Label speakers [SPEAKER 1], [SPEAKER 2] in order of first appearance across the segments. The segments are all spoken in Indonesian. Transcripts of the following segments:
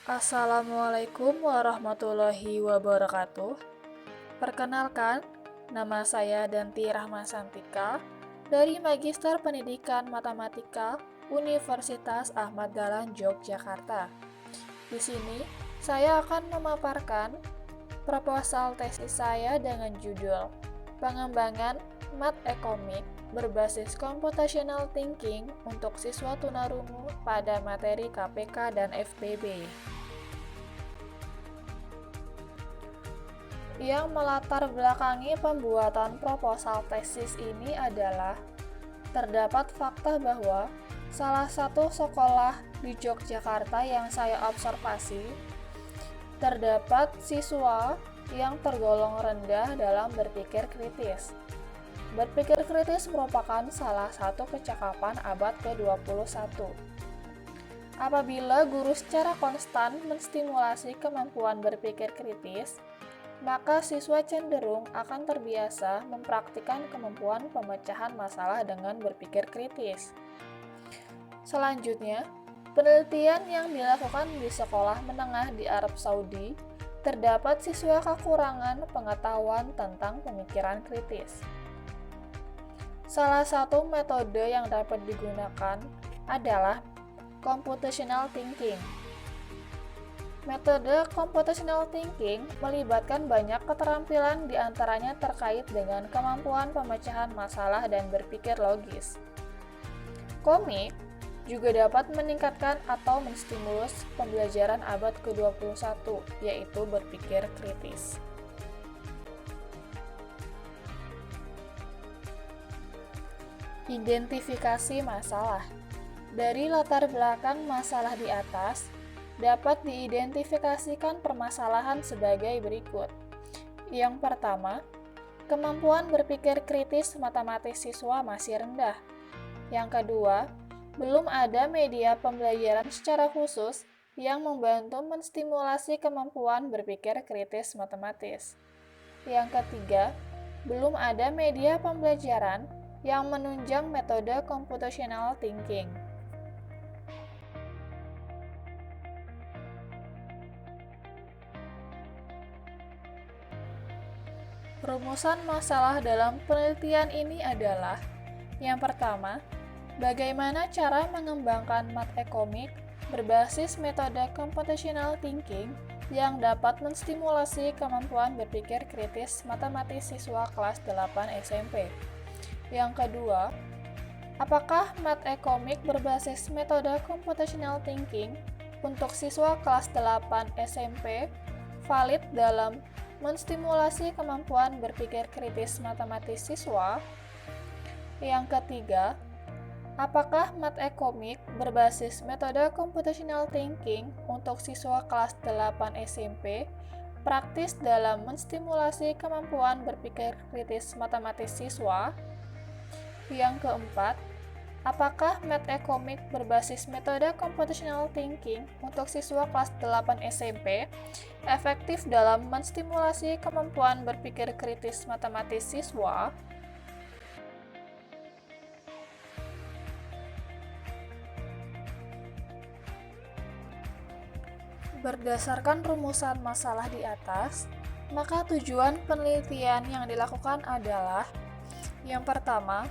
[SPEAKER 1] Assalamualaikum warahmatullahi wabarakatuh. Perkenalkan, nama saya Danti Rahmasantika dari Magister Pendidikan Matematika Universitas Ahmad Dahlan Yogyakarta. Di sini, saya akan memaparkan proposal tesis saya dengan judul Pengembangan Math Economic berbasis Computational Thinking untuk siswa tunarungu pada materi KPK dan FPB. Yang melatar belakangi pembuatan proposal tesis ini adalah terdapat fakta bahwa salah satu sekolah di Yogyakarta yang saya observasi terdapat siswa yang tergolong rendah dalam berpikir kritis. Berpikir kritis merupakan salah satu kecakapan abad ke-21. Apabila guru secara konstan menstimulasi kemampuan berpikir kritis, maka siswa cenderung akan terbiasa mempraktikkan kemampuan pemecahan masalah dengan berpikir kritis. Selanjutnya, penelitian yang dilakukan di sekolah menengah di Arab Saudi, terdapat siswa kekurangan pengetahuan tentang pemikiran kritis. Salah satu metode yang dapat digunakan adalah computational thinking. Metode computational thinking melibatkan banyak keterampilan diantaranya terkait dengan kemampuan pemecahan masalah dan berpikir logis. Komik juga dapat meningkatkan atau menstimulus pembelajaran abad ke-21, yaitu berpikir kritis. Identifikasi masalah. Dari latar belakang masalah di atas, dapat diidentifikasikan permasalahan sebagai berikut. Yang pertama, kemampuan berpikir kritis matematis siswa masih rendah. Yang kedua, belum ada media pembelajaran secara khusus yang membantu menstimulasi kemampuan berpikir kritis matematis. Yang ketiga, belum ada media pembelajaran yang menunjang metode computational thinking. Rumusan masalah dalam penelitian ini adalah: yang pertama, bagaimana cara mengembangkan math economic berbasis metode computational thinking yang dapat menstimulasi kemampuan berpikir kritis matematis siswa kelas 8 SMP. Yang kedua, apakah math economic berbasis metode computational thinking untuk siswa kelas 8 SMP valid dalam menstimulasi kemampuan berpikir kritis matematis siswa? Yang ketiga, apakah math economic berbasis metode computational thinking untuk siswa kelas 8 SMP praktis dalam menstimulasi kemampuan berpikir kritis matematis siswa? Yang keempat, apakah math economic berbasis metode computational thinking untuk siswa kelas 8 SMP efektif dalam menstimulasi kemampuan berpikir kritis matematis siswa? Berdasarkan rumusan masalah di atas, maka tujuan penelitian yang dilakukan adalah: yang pertama,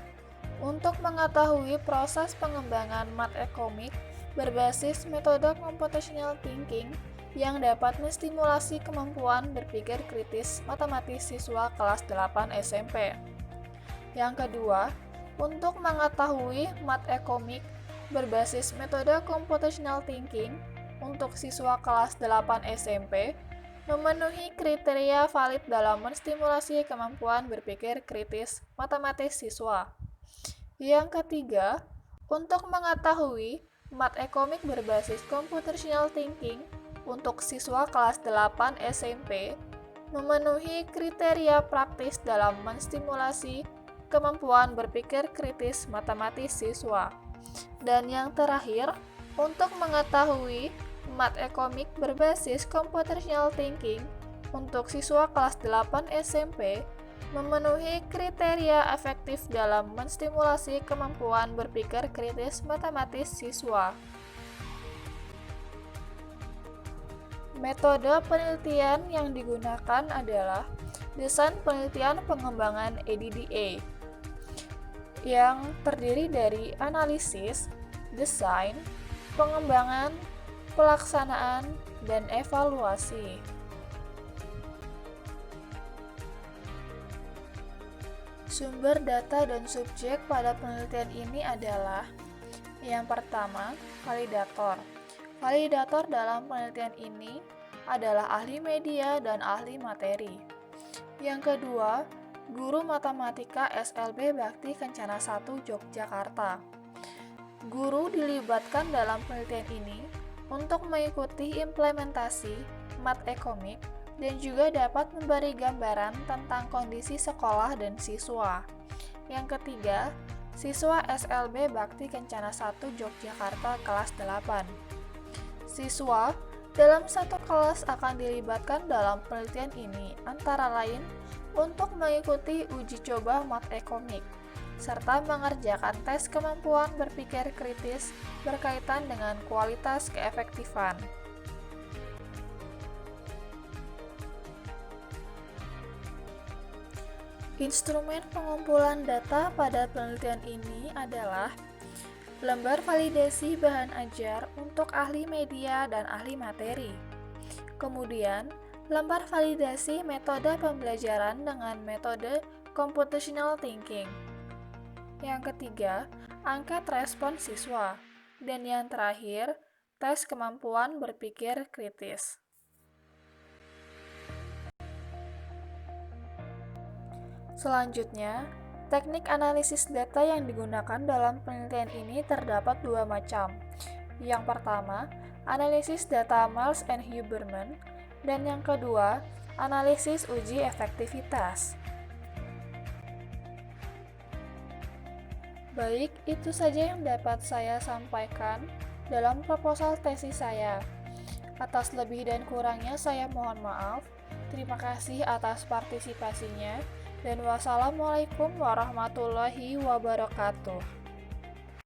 [SPEAKER 1] untuk mengetahui proses pengembangan math economic berbasis metode computational thinking yang dapat menstimulasi kemampuan berpikir kritis matematis siswa kelas 8 SMP. Yang kedua, untuk mengetahui math economic berbasis metode computational thinking untuk siswa kelas 8 SMP memenuhi kriteria valid dalam menstimulasi kemampuan berpikir kritis matematis siswa. Yang ketiga, untuk mengetahui math economic berbasis computational thinking untuk siswa kelas 8 SMP memenuhi kriteria praktis dalam menstimulasi kemampuan berpikir kritis matematis siswa. Dan yang terakhir, untuk mengetahui math economic berbasis computational thinking untuk siswa kelas 8 SMP memenuhi kriteria efektif dalam menstimulasi kemampuan berpikir kritis matematis siswa. Metode penelitian yang digunakan adalah desain penelitian pengembangan EDDA yang terdiri dari analisis, desain, pengembangan, pelaksanaan, dan evaluasi. Sumber data dan subjek pada penelitian ini adalah yang pertama, validator. Validator dalam penelitian ini adalah ahli media dan ahli materi. Yang kedua, guru matematika SLB Bakti Kencana 1 Yogyakarta. Guru dilibatkan dalam penelitian ini untuk mengikuti implementasi mat ekomik dan juga dapat memberi gambaran tentang kondisi sekolah dan siswa. Yang ketiga, siswa SLB Bakti Kencana 1 Yogyakarta kelas 8. Siswa dalam satu kelas akan dilibatkan dalam penelitian ini antara lain untuk mengikuti uji coba mat ekomik serta mengerjakan tes kemampuan berpikir kritis berkaitan dengan kualitas keefektifan. Instrumen pengumpulan data pada penelitian ini adalah lembar validasi bahan ajar untuk ahli media dan ahli materi. Kemudian, lembar validasi metode pembelajaran dengan metode computational thinking. Yang ketiga, angket respon siswa. Dan yang terakhir, tes kemampuan berpikir kritis. Selanjutnya, teknik analisis data yang digunakan dalam penelitian ini terdapat dua macam. Yang pertama, analisis data Miles and Huberman, dan yang kedua, analisis uji efektivitas. Baik, itu saja yang dapat saya sampaikan dalam proposal tesis saya. Atas lebih dan kurangnya saya mohon maaf. Terima kasih atas partisipasinya. Dan wassalamualaikum warahmatullahi wabarakatuh.